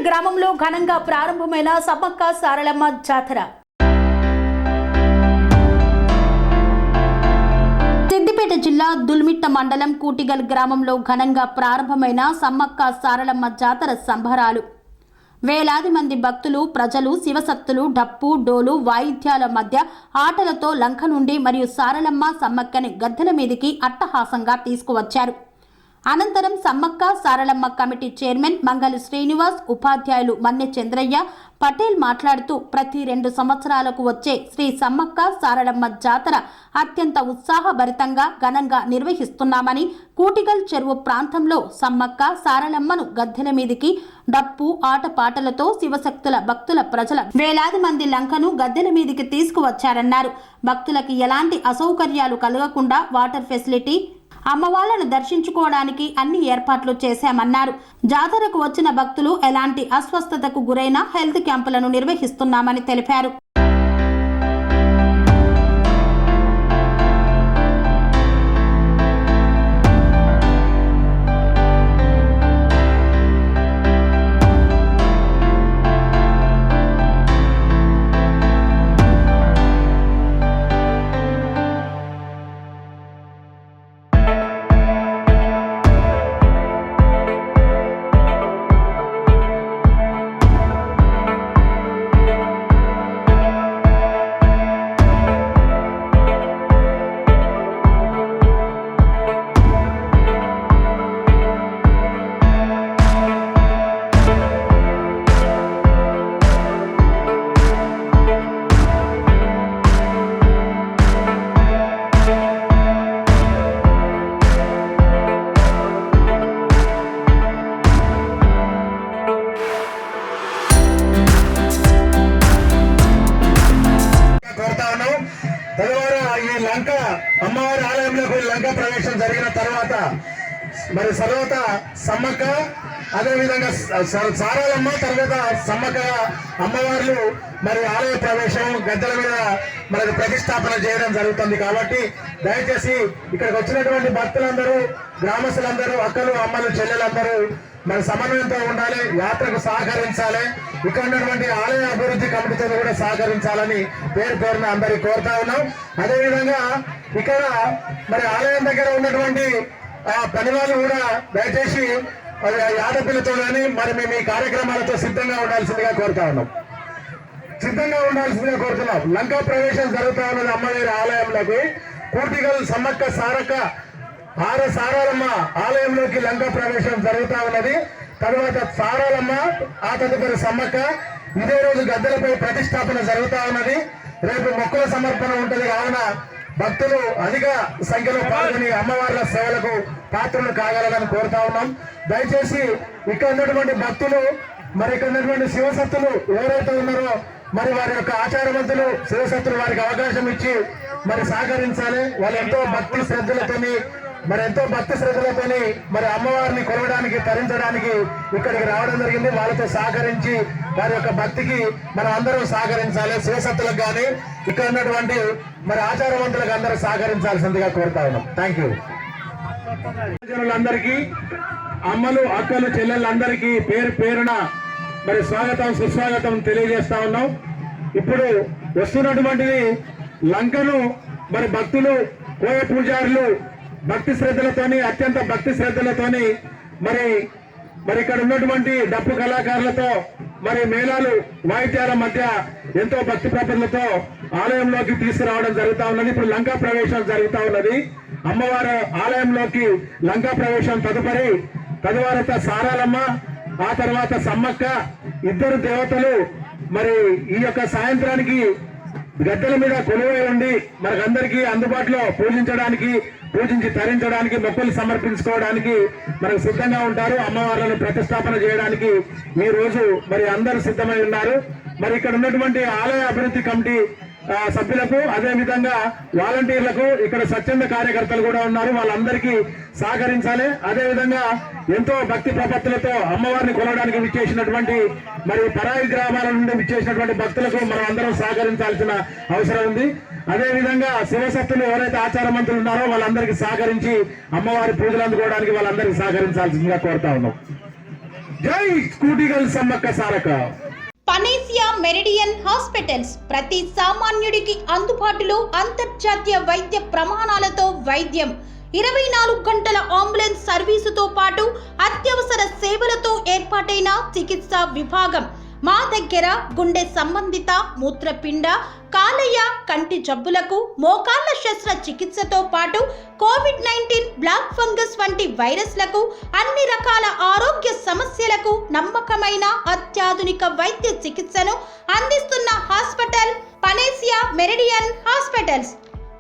గ్రామంలో ఘనంగా ప్రారంభమైన సమ్మక్క సారలమ్మ జాతర. సిద్దిపేట జిల్లా దుల్మిట్ట మండలం కూటిగల్ గ్రామంలో ఘనంగా ప్రారంభమైన సమ్మక్క సారలమ్మ జాతర సంబరాలు. వేలాది మంది భక్తులు, ప్రజలు, శివసత్తులు, డప్పు, డోలు, వాయిద్యాల మధ్య ఆటలతో లంక నుండి మరియు సారలమ్మ సమ్మక్కని గద్దెల మీదికి అట్టహాసంగా తీసుకువచ్చారు. అనంతరం సమ్మక్క సారలమ్మ కమిటీ చైర్మన్ మంగళి శ్రీనివాస్, ఉపాధ్యాయులు మన్నె చంద్రయ్య పటేల్ మాట్లాడుతూ ప్రతి 2 సంవత్సరాలకు వచ్చే శ్రీ సమ్మక్క సారలమ్మ జాతర అత్యంత ఉత్సాహభరితంగా ఘనంగా నిర్వహిస్తున్నామని, కూటిగల్ చెరువు ప్రాంతంలో సమ్మక్క సారలమ్మను గద్దెల మీదికి డప్పు ఆటపాటలతో శివశక్తుల భక్తుల ప్రజల వేలాది మంది లంకను గద్దెల మీదికి తీసుకువచ్చారన్నారు. భక్తులకి ఎలాంటి అసౌకర్యాలు కలగకుండా వాటర్ ఫెసిలిటీ, అమ్మవార్లను దర్శించుకోవడానికి అన్ని ఏర్పాట్లు చేశామన్నారు. జాతరకు వచ్చిన భక్తులు ఎలాంటి అస్వస్థతకు గురైన హెల్త్ క్యాంపులను నిర్వహిస్తున్నామని తెలిపారు. ఈ లంక అమ్మవారి ఆలయంలోకి లంక ప్రవేశం జరిగిన తర్వాత మరి సర్వత సమ్మక్క, అదేవిధంగా సారలమ్మ, తర్వాత సమ్మక్క అమ్మవార్లు మరి ఆలయ ప్రవేశం గద్దెల మీద మనకు ప్రతిష్టాపన చేయడం జరుగుతుంది. కాబట్టి దయచేసి ఇక్కడికి వచ్చినటువంటి భక్తులందరూ, గ్రామస్తులందరూ, అక్కలు, అమ్మలు, చెల్లెలందరూ మరి సమన్వయంతో ఉండాలి, యాత్రకు సహకరించాలి. ఇక్కడ ఉన్నటువంటి ఆలయ అభివృద్ధి కమిటీతో కూడా సహకరించాలని పేరున అందరికి కోరుతా ఉన్నాం. అదేవిధంగా ఇక్కడ మరి ఆలయం దగ్గర ఉన్నటువంటి పని వాళ్ళు కూడా దయచేసి ఆడపిల్లతో కానీ మరి మేము ఈ కార్యక్రమాలతో సిద్ధంగా ఉండాల్సిందిగా కోరుతా ఉన్నాం. లంకా ప్రవేశం జరుగుతా ఉన్నది అమ్మవారి ఆలయంలోకి. కూటిగల్ సమ్మక్క సారలమ్మ ఆలయంలోకి లంకా ప్రవేశం జరుగుతా ఉన్నది. తర్వాత సారలమ్మ, ఆ తదుపరి సమ్మక్క ఇదే రోజు గద్దెలపై ప్రతిష్టాపన జరుగుతా ఉన్నది. రేపు మొక్కుల సమర్పణ ఉంటుంది. కావున భక్తులు అధిక సంఖ్యలో పాల్గొని అమ్మవార్ల సేవలకు పాత్రలు కాగలరని కోరుతా ఉన్నాం. దయచేసి ఇక్కడ ఉన్నటువంటి భక్తులు, మరి ఇక్కడ ఉన్నటువంటి శివసత్తులు ఎవరైతే ఉన్నారో మరి వారి యొక్క ఆచారవంతులు, శివసత్తులు వారికి అవకాశం ఇచ్చి మరి సహకరించాలి. వాళ్ళు ఎంతో భక్తి శ్రద్ధలతోని మరి అమ్మవారిని కొలవడానికి, తరించడానికి ఇక్కడికి రావడం జరిగింది. వాళ్ళతో సహకరించి వారి యొక్క భక్తికి మనం అందరూ సహకరించాలి. శివసత్తులకు కానీ ఇక్కడ ఉన్నటువంటి మరి ఆచారవంతులకు అందరూ సహకరించాల్సిందిగా కోరుతా ఉన్నాం. Thank you. జనులందరికీ, అమ్మలు, అక్కలు, చెల్లెళ్ళందరికీ పేరున మరి స్వాగతం, సుస్వాగతం తెలియజేస్తా ఉన్నాం. ఇప్పుడు వస్తున్నటువంటిది లంకను మరి భక్తులు, కోయ పూజారులు భక్తి శ్రద్ధలతోని, అత్యంత భక్తి శ్రద్ధలతోని మరి ఇక్కడ ఉన్నటువంటి డప్పు కళాకారులతో మరి మేళాలు, వాయిద్యాల మధ్య ఎంతో భక్తి ప్రపదలతో ఆలయంలోకి తీసుకురావడం జరుగుతా ఉన్నది. ఇప్పుడు లంకా ప్రవేశం జరుగుతా ఉన్నది. అమ్మవారి ఆలయంలోకి లంకా ప్రవేశం తదుపరి సారలమ్మ, ఆ తర్వాత సమ్మక్క, ఇద్దరు దేవతలు మరి ఈ యొక్క సాయంత్రానికి గద్దెల మీద కొలువై ఉండి మనకందరికీ అందుబాటులో పూజించి తరించడానికి, మొక్కులు సమర్పించుకోవడానికి మనకు సిద్ధంగా ఉంటారు. అమ్మవార్లను ప్రతిష్టాపన చేయడానికి ఈ రోజు మరి అందరూ సిద్ధమై ఉన్నారు. మరి ఇక్కడ ఉన్నటువంటి ఆలయ అభివృద్ధి కమిటీ సభ్యులకు, అదే విధంగా వాలంటీర్లకు, ఇక్కడ స్వచ్ఛంద కార్యకర్తలు కూడా ఉన్నారు. వాళ్ళందరికీ సహకరించాలి. అదే విధంగా ఎంతో భక్తి ప్రపత్తులతో అమ్మవారిని కొలవడానికి విచ్చేసినటువంటి మరి పరాయి గ్రామాల నుండి విచ్చేసినటువంటి భక్తులకు మనం అందరం సహకరించాల్సిన అవసరం ఉంది. అదే విధంగా శివశక్తులు ఎవరైతే ఆచారమంతులు ఉన్నారో వాళ్ళందరికీ సహకరించి అమ్మవారి పూజలు అందుకోవడానికి వాళ్ళందరికీ సహకరించాల్సిందిగా కోరుతా ఉన్నాం. జై కూటిగల్ Sammakka Sarakka. Panacea meridian hospitals ప్రతి సామాన్యుడికి అందుబాటులో అంతర్జాతీయ వైద్య ప్రమాణాలతో వైద్యం, 24 గంటల అంబులెన్స్ సర్వీసుతో పాటు అత్యవసర సేవలతో ఏర్పాటైన చికిత్సా విభాగం. మా దగ్గర గుండె సంబంధిత, మూత్రపిండ, కాలేయ, కంటి జబ్బులకు, మోకాళ్ల శస్త్రచికిత్సతో పాటు కోవిడ్-19, బ్లాక్ ఫంగస్ వంటి వైరస్లకు, అన్ని రకాల ఆరోగ్య సమస్యలకు నమ్మకమైన అత్యాధునిక వైద్య చికిత్సను అందిస్తున్న హాస్పిటల్ పనేసియా మెరిడియన్ హాస్పిటల్స్.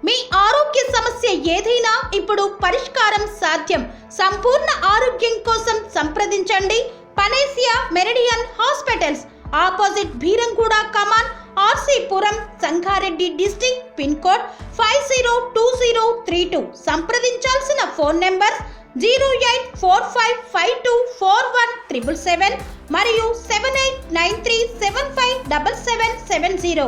మీ ఆరోగ్య సమస్య ఏదైనా ఇప్పుడు పరిష్కారం సాధ్యం. సంపూర్ణ ఆరోగ్యం కోసం సంప్రదించండి panacea meridian hospitals. Opposite Bheeramguda కమాన్, RC Puram, Sangareddy district. Pin code 502032. సంప్రదించాల్సిన ఫోన్ నెంబర్ 0845524177 మరియు 7893757770.